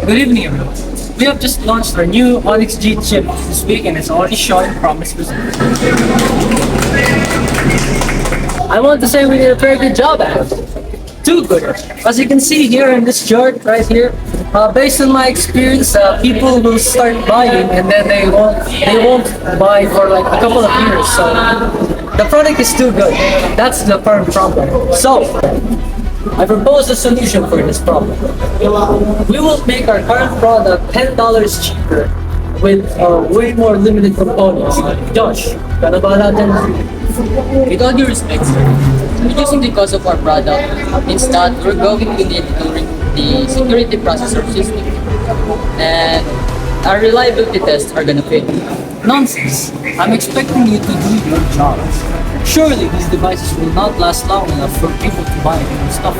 Good evening, everyone. We have just launched our new Onyx G chip this week and it's already showing promising results. I want to say we did a very good job at it. Too good. As you can see here in this chart right here, based on my experience, people will start buying and then they won't buy for like a couple of years. So the product is too good. That's the current problem. So I propose a solution for this problem. We will make our current product $10 cheaper with way more limited components. Josh, ano ba natin? With all due respect, sir, reducing the cost of our product means that we're going to need to remove the security processor system, and our reliability tests are gonna fail. Nonsense. I'm expecting you to do your job. Surely these devices will not last long enough for people to buy new stuff.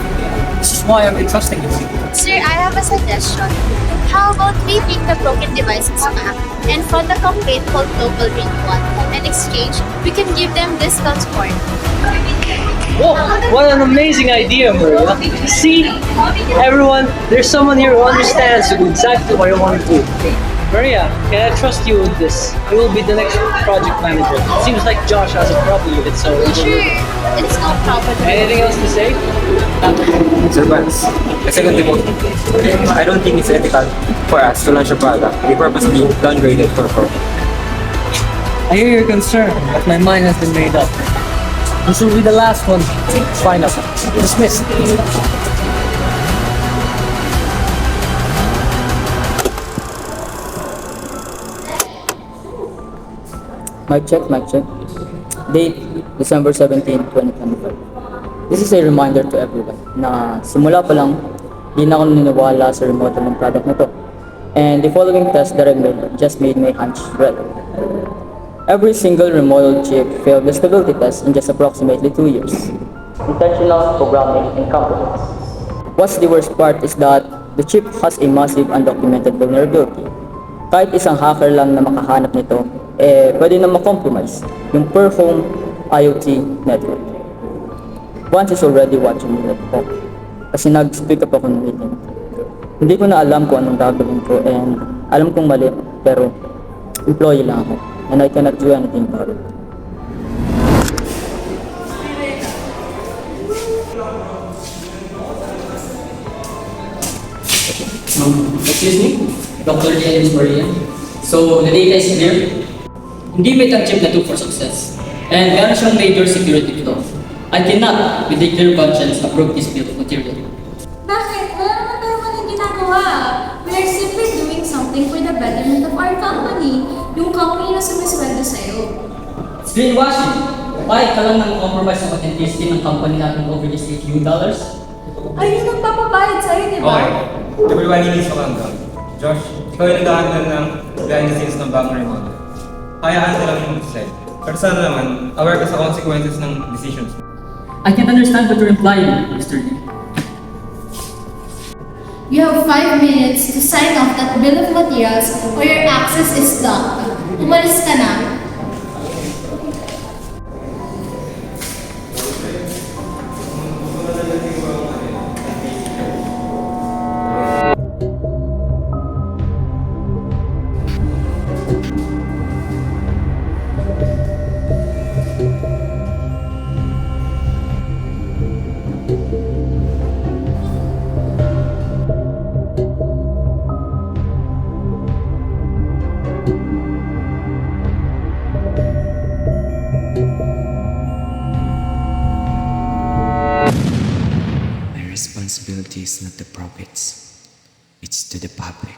This is why I'm entrusting you. Sir, I have a suggestion. How about we pick the broken devices back and fund a complete whole global renewal? In exchange, we can give them discounts for it. Whoa, what an amazing idea, Maria. See, everyone, there's someone here who understands exactly what I want to do. Maria, can I trust you with this? You will be the next project manager. It seems like Josh has a problem with it, so... Sure, it's no problem. Anything else to say? Sir Vance, second po, I don't think it's ethical for us to launch a product we purposely downgraded for fraud. I hear your concern, but my mind has been made up. This will be the last one. Fine up. Dismissed. Mic check, mic check. Date, December 17, 2025. This is a reminder to everyone na simula pa lang, di na ako naniniwala sa remote ng product na to. And the following test that I made just made my hunch red. Every single remodeled chip failed the stability test in just approximately 2 years. Intentional programming incompetence. What's the worst part is that the chip has a massive undocumented vulnerability. Kahit isang hacker lang na makahanap nito, pwede na ma-compromise yung per home IoT network. Once is already watching me at home. Kasi nag-speak up ako ng meeting. Hindi ko na alam kung anong gagawin ko and alam kong mali, pero employee lang ako and I cannot do anything about it. Excuse me, Dr. James Maria. So, the data is clear. Hindi may ang chip na to for success. And meron siyang major security flaw. I cannot, with a clear conscience, approve this bill of material. Bakit? Wala naman tayo walang ginagawa. We are simply doing something for the betterment of our company. Yung company na sumisweldo sa'yo. It's greenwashing. Bakit ka lang nang compromise sa authenticity ng company natin over these few dollars? Ay, yung nagpapabayad sa'yo, di ba? Okay, everybody needs to calm down. Josh, ikaw yung nag-aandal ng behind the scenes ng bagong remodel. Hayaan ka lang yung slide. Pero sana naman, aware ka sa consequences ng decisions mo. I can't understand what you're implying, Mr. Lee. You have 5 minutes to sign off that bill of materials or your access is blocked. Umalis ka na. Responsibility is not the profits, it's to the public.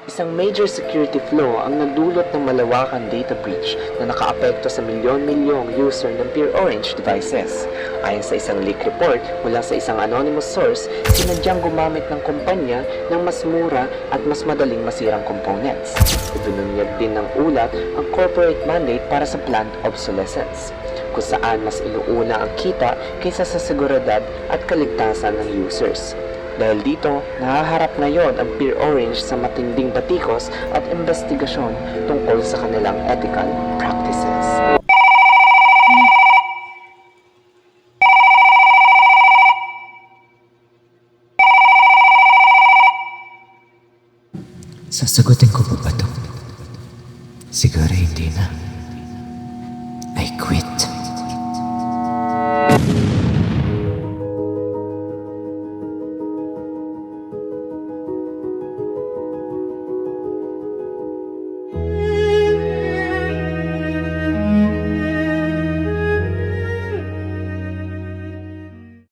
Isang major security flaw ang nagdulot ng malawakan data breach na nakaapekto sa milyon-milyong user ng Pure Orange devices. Ayon sa isang leak report mula sa isang anonymous source, sinadyang gumamit ng kumpanya ng mas mura at mas madaling masirang components. Ibinunyag din ng ulat ang corporate mandate para sa planned obsolescence, kung saan mas inuuna ang kita kaysa sa seguridad at kaligtasan ng users. Dahil dito, nahaharap ngayon ang Pure Orange sa matinding batikos at investigasyon tungkol sa kanilang ethical practices. Sasagutin ko pa ba ito? Siguro hindi na. I quit.